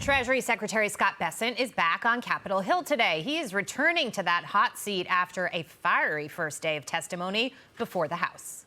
Treasury Secretary Scott Bessent is back on Capitol Hill today. He is returning to that hot seat after a fiery first day of testimony before the House.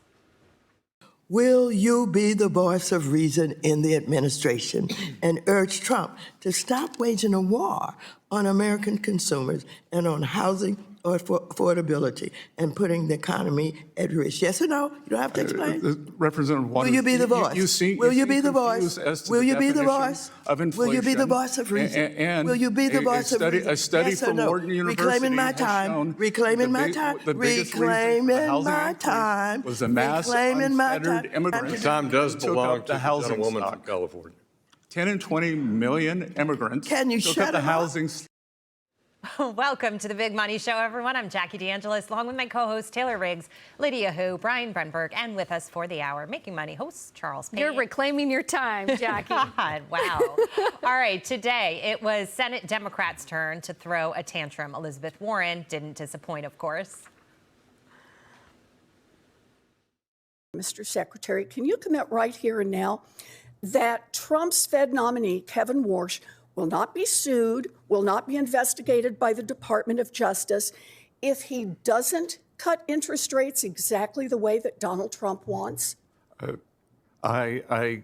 Will you be the voice of reason in the administration and urge Trump to stop waging a war on American consumers and on housing or affordability and putting the economy at risk? Yes or no? You don't have to explain. Representative Waters, will you be the voice? Will you be the voice? Will you be the voice? Will you be the voice of reason? Will you be the voice of reason? A study yes from no? Wharton University reclaiming my time. Reclaiming my time. Reclaiming my time. Was a mass unfettered immigrant. Time does belong to the housing gentlewoman stock. from California. 10 and 20 million immigrants. Can you took shut up the up? housing. Welcome to the Big Money Show, everyone. I'm Jackie DeAngelis, along with my co-hosts Taylor Riggs, Lydia Hu, Brian Brenberg, and with us for the hour, Making Money host Charles Payne. You're reclaiming your time, Jackie. God, wow. All right, today it was Senate Democrats' turn to throw a tantrum. Elizabeth Warren didn't disappoint, of course. Mr. Secretary, can you commit right here and now that Trump's Fed nominee, Kevin Warsh, will not be sued, will not be investigated by the Department of Justice if he doesn't cut interest rates exactly the way that Donald Trump wants? That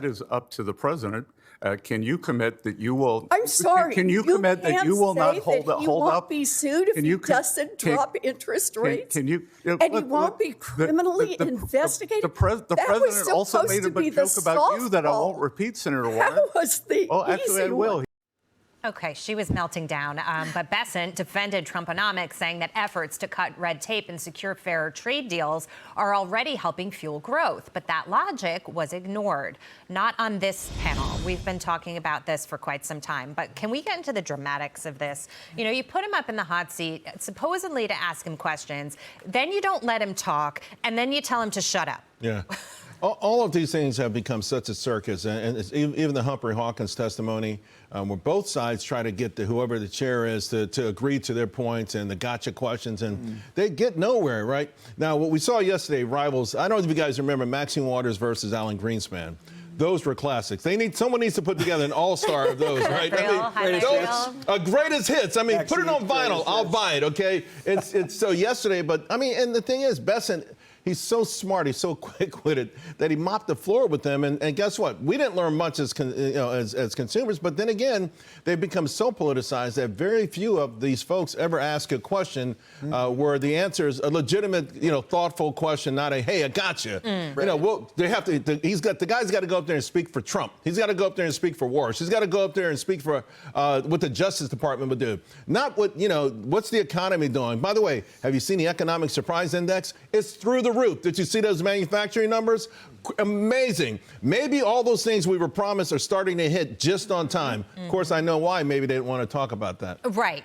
is up to the president. Can you commit that you will? I'm sorry. Can you commit that you will not hold up? He won't be sued if he doesn't drop interest rates. And he won't be criminally investigated. The president also made a joke about you that I won't repeat, Senator Warren. That was the actually, I will. Okay, she was melting down, but Bessent defended Trumponomics, saying that efforts to cut red tape and secure fairer trade deals are already helping fuel growth. But that logic was ignored. Not on this panel. We've been talking about this for quite some time. But can we get into the dramatics of this? You know, you put him up in the hot seat, supposedly to ask him questions, then you don't let him talk, and then you tell him to shut up. Yeah. All of these things have become such a circus, and it's even the Humphrey Hawkins testimony, where both sides try to get whoever the chair is to agree to their points and the gotcha questions, and they get nowhere, right? Now, what we saw yesterday, rivals, I don't know if you guys remember Maxine Waters versus Alan Greenspan. Those were classics. Someone needs to put together an all-star of those, right? Greatest hits. I mean, put it on vinyl. I'll buy it, okay? It's so yesterday, but I mean, and the thing is, Bessent, he's so smart, he's so quick-witted that he mopped the floor with them. And guess what? We didn't learn much as consumers, but then again, they've become so politicized that very few of these folks ever ask a question where the answer is a legitimate, thoughtful question, not a, hey, I gotcha. The guy's got to go up there and speak for Trump. He's got to go up there and speak for Warsh. He's got to go up there and speak for what the Justice Department would do. Not what, what's the economy doing? By the way, have you seen the Economic Surprise Index? It's through the roof. Did you see those manufacturing numbers? Amazing. Maybe all those things we were promised are starting to hit just on time. Of course, I know why. Maybe they didn't want to talk about that. Right.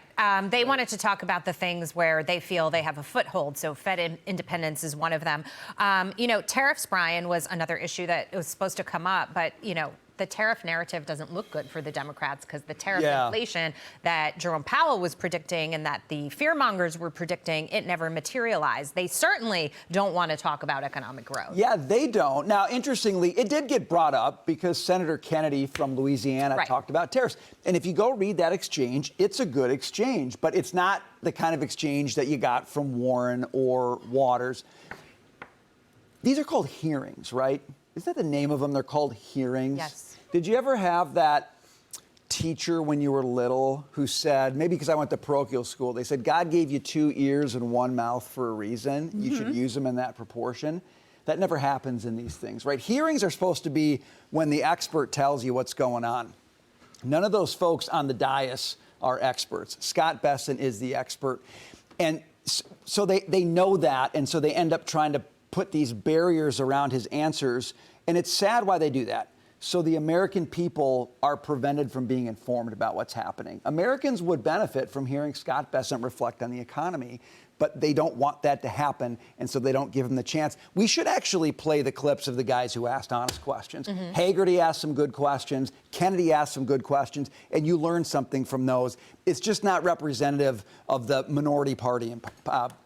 They wanted to talk about the things where they feel they have a foothold. So Fed independence is one of them. Tariffs, Brian, was another issue that was supposed to come up. But, the tariff narrative doesn't look good for the Democrats because the tariff inflation that Jerome Powell was predicting and that the fearmongers were predicting, it never materialized. They certainly don't want to talk about economic growth. Yeah, they don't. Now, interestingly, it did get brought up because Senator Kennedy from Louisiana talked about tariffs. And if you go read that exchange, it's a good exchange, but it's not the kind of exchange that you got from Warren or Waters. These are called hearings, right? Is that the name of them? They're called hearings. Yes. Did you ever have that teacher when you were little who said, maybe because I went to parochial school, they said, God gave you 2 ears and 1 mouth for a reason. You should use them in that proportion. That never happens in these things, right? Hearings are supposed to be when the expert tells you what's going on. None of those folks on the dais are experts. Scott Bessent is the expert. And so they know that, and so they end up trying to put these barriers around his answers, and it's sad why they do that. So the American people are prevented from being informed about what's happening. Americans would benefit from hearing Scott Bessent reflect on the economy, but they don't want that to happen, and so they don't give him the chance. We should actually play the clips of the guys who asked honest questions. Hagerty asked some good questions. Kennedy asked some good questions, and you learn something from those. It's just not representative of the minority party in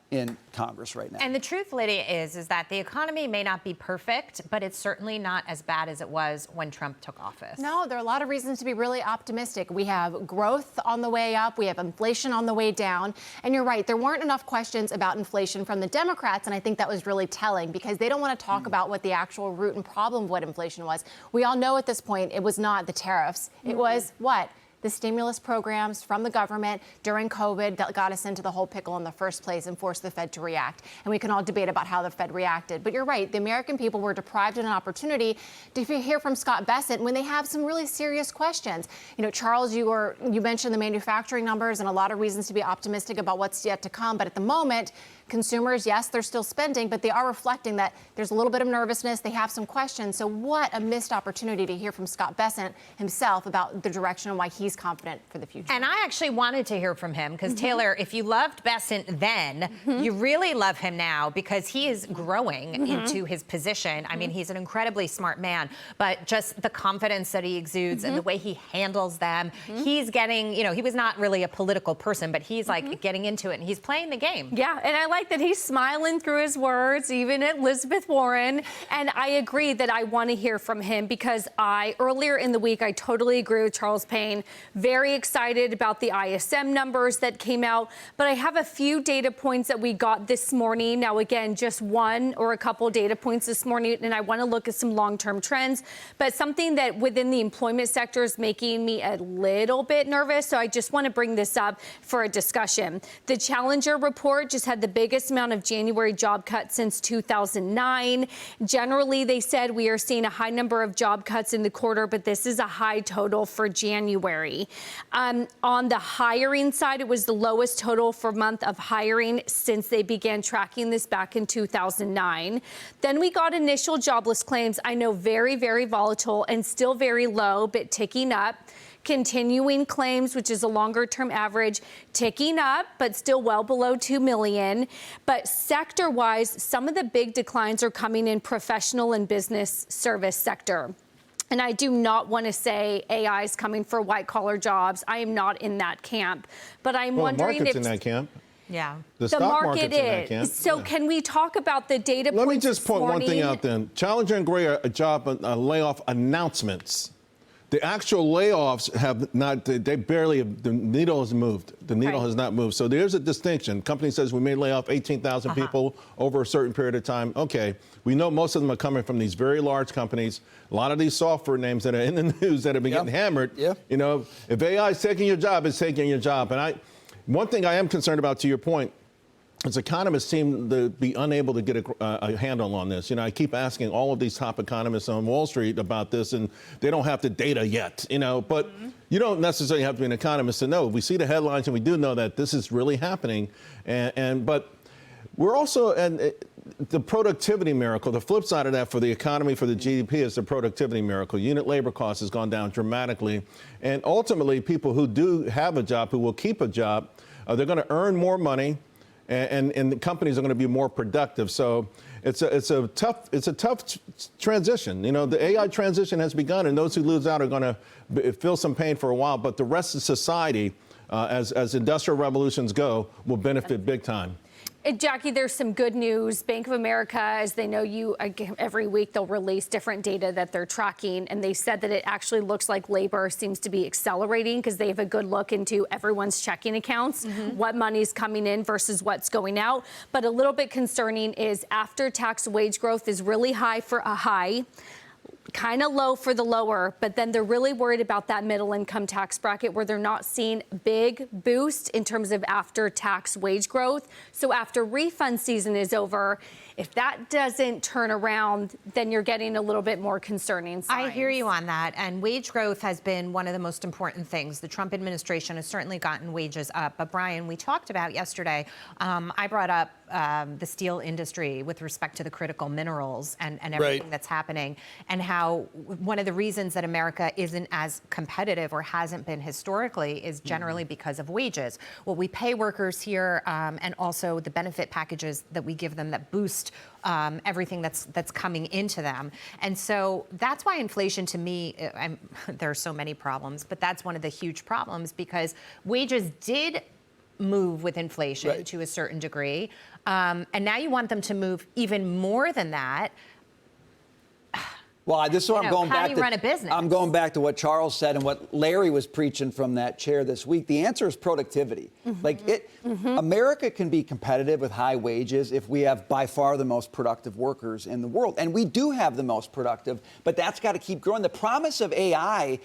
in Congress right now. And the truth, Lydia, is that the economy may not be perfect, but it's certainly not as bad as it was when Trump took office. No, there are a lot of reasons to be really optimistic. We have growth on the way up. We have inflation on the way down. And you're right, there weren't enough questions about inflation from the Democrats, and I think that was really telling because they don't want to talk about what the actual root and problem of what inflation was. We all know at this point it was not the tariffs. It was what? The stimulus programs from the government during COVID that got us into the whole pickle in the first place and forced the Fed to react. And we can all debate about how the Fed reacted. But you're right, the American people were deprived of an opportunity to hear from Scott Bessent when they have some really serious questions. You know, Charles, you mentioned the manufacturing numbers and a lot of reasons to be optimistic about what's yet to come. But at the moment, consumers, yes, they're still spending, but they are reflecting that there's a little bit of nervousness. They have some questions. So what a missed opportunity to hear from Scott Bessent himself about the direction and why he's confident for the future. And I actually wanted to hear from him because, Taylor, if you loved Bessent then, you really love him now because he is growing into his position. I mean, he's an incredibly smart man, but just the confidence that he exudes and the way he handles them, he's getting, you know, he was not really a political person, but he's like getting into it and he's playing the game. Yeah, and I like that he's smiling through his words, even at Elizabeth Warren. And I agree that I want to hear from him because earlier in the week, I totally agree with Charles Payne. Very excited about the ISM numbers that came out. But I have a few data points that we got this morning. Now, again, just one or a couple data points this morning, and I want to look at some long-term trends. But something that within the employment sector is making me a little bit nervous. So I just want to bring this up for a discussion. The Challenger report just had the biggest amount of January job cuts since 2009. Generally, they said we are seeing a high number of job cuts in the quarter, but this is a high total for January. On the hiring side, it was the lowest total for month of hiring since they began tracking this back in 2009. Then we got initial jobless claims. I know very, very volatile and still very low, but ticking up. Continuing claims, which is a longer-term average, ticking up, but still well below 2 million. But sector-wise, some of the big declines are coming in professional and business service sector. And I do not want to say AI is coming for white-collar jobs. I am not in that camp. But I'm wondering the market's if... in that camp. Yeah. The The stock market market's in that camp. is. So can we talk about the data points Let me just this point one thing morning? out then. Challenger and Gray are layoff announcements. The actual layoffs have not, they barely, the needle has moved. The needle has not moved. So there's a distinction. Company says we may lay off 18,000 people over a certain period of time. Okay, we know most of them are coming from these very large companies. A lot of these software names that are in the news that have been getting hammered. You know, if AI is taking your job, it's taking your job. And one thing I am concerned about, to your point, is economists seem to be unable to get a handle on this. You know, I keep asking all of these top economists on Wall Street about this, and they don't have the data yet, you know. But you don't necessarily have to be an economist to know. We see the headlines, and we do know that this is really happening. But we're also, and the productivity miracle, the flip side of that for the economy, for the GDP, is the productivity miracle. Unit labor cost has gone down dramatically. And ultimately, people who do have a job, who will keep a job, they're going to earn more money. And the companies are going to be more productive. So it's a tough transition. You know, the AI transition has begun, and those who lose out are going to feel some pain for a while. But the rest of society, as industrial revolutions go, will benefit big time. Jackie, there's some good news. Bank of America, as they know you, every week they'll release different data that they're tracking. And they said that it actually looks like labor seems to be accelerating because they have a good look into everyone's checking accounts, what money's coming in versus what's going out. But a little bit concerning is after-tax wage growth is really high for a high, kind of low for the lower, but then they're really worried about that middle income tax bracket where they're not seeing big boost in terms of after tax wage growth. So after refund season is over, if that doesn't turn around, then you're getting a little bit more concerning signs. I hear you on that. And wage growth has been one of the most important things. The Trump administration has certainly gotten wages up. But Brian, we talked about yesterday, I brought up the steel industry with respect to the critical minerals and everything that's happening, and how one of the reasons that America isn't as competitive or hasn't been historically is generally because of wages. What we pay workers here, and also the benefit packages that we give them that boost everything that's coming into them. And so that's why inflation, to me, there are so many problems, but that's one of the huge problems, because wages did move with inflation Right. to a certain degree. And now you want them to move even more than that. Well, this is what I'm going how back do you to. run a business? I'm going back to what Charles said and what Larry was preaching from that chair this week. The answer is productivity. America can be competitive with high wages if we have by far the most productive workers in the world. And we do have the most productive, but that's got to keep growing. The promise of AI,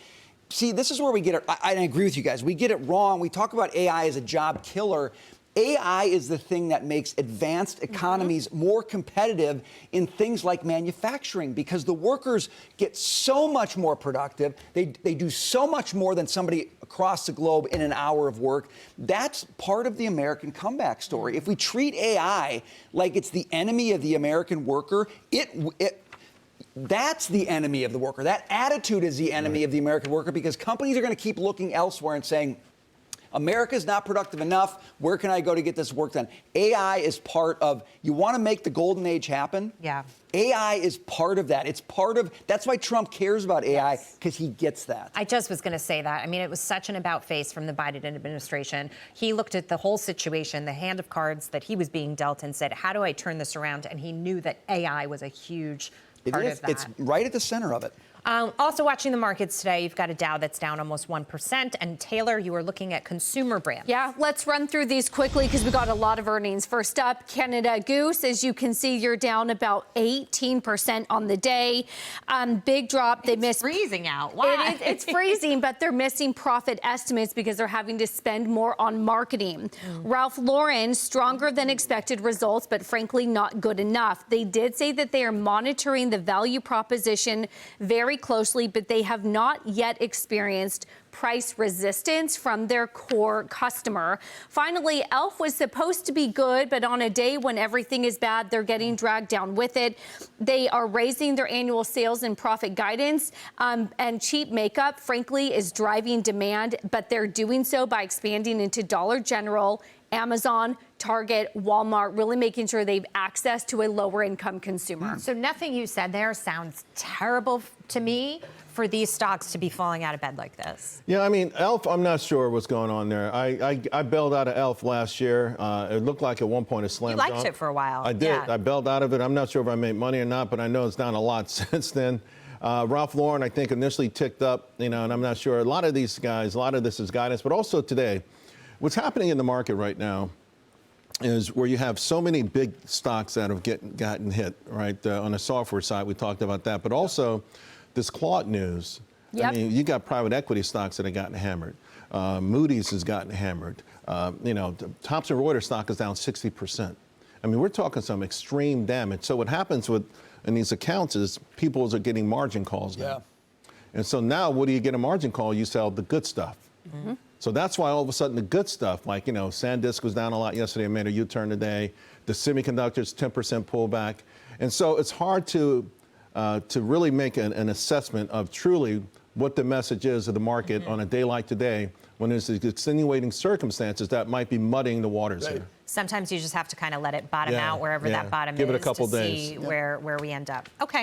see, this is where we get it. I agree with you guys. We get it wrong. We talk about AI as a job killer. AI is the thing that makes advanced economies more competitive in things like manufacturing because the workers get so much more productive. They do so much more than somebody across the globe in an hour of work. That's part of the American comeback story. If we treat AI like it's the enemy of the American worker, that's the enemy of the worker. That attitude is the enemy of the American worker because companies are going to keep looking elsewhere and saying, America's not productive enough. Where can I go to get this work done? AI is part of, you want to make the golden age happen? Yeah. AI is part of that. It's part of, that's why Trump cares about AI, because he gets that. I just was going to say that. I mean, it was such an about face from the Biden administration. He looked at the whole situation, the hand of cards that he was being dealt, and said, how do I turn this around? And he knew that AI was a huge part of that. It's right at the center of it. Also watching the markets today, you've got a Dow that's down almost 1%. And Taylor, you are looking at consumer brands. Yeah, let's run through these quickly because we got a lot of earnings. First up, Canada Goose. As you can see, you're down about 18% on the day. Big drop. They missed. Freezing out. Why? It's freezing, but they're missing profit estimates because they're having to spend more on marketing. Ralph Lauren, stronger than expected results, but frankly not good enough. They did say that they are monitoring the value proposition very closely, but they have not yet experienced price resistance from their core customer. Finally, e.l.f. was supposed to be good, but on a day when everything is bad, they're getting dragged down with it. They are raising their annual sales and profit guidance, and cheap makeup, frankly, is driving demand, but they're doing so by expanding into Dollar General, Amazon, Target, Walmart, really making sure they have access to a lower income consumer. So nothing you said there sounds terrible to me for these stocks to be falling out of bed like this. Yeah, I mean, e.l.f., I'm not sure what's going on there. I bailed out of e.l.f. last year. It looked like at one point a slam dunk. You liked it for a while. I did. Yeah. I bailed out of it. I'm not sure if I made money or not, but I know it's down a lot since then. Ralph Lauren, I think, initially ticked up, and I'm not sure. A lot of these guys, a lot of this is guidance, but also today, what's happening in the market right now is where you have so many big stocks that have gotten hit, right? On the software side, we talked about that, but also this Claude news. Yep. I mean, you got private equity stocks that have gotten hammered. Moody's has gotten hammered. Thomson Reuters stock is down 60%. I mean, we're talking some extreme damage. So what happens in these accounts is people are getting margin calls now. Yeah. And so now, what do you get a margin call? You sell the good stuff. Mm-hmm. So that's why all of a sudden the good stuff, like, SanDisk was down a lot yesterday, made a U-turn today. The semiconductors, 10% pullback. And so it's hard to really make an assessment of truly what the message is of the market on a day like today when there's these extenuating circumstances that might be muddying the waters here. Sometimes you just have to kind of let it bottom out wherever that bottom Give it a is couple to days. see where we end up. Okay.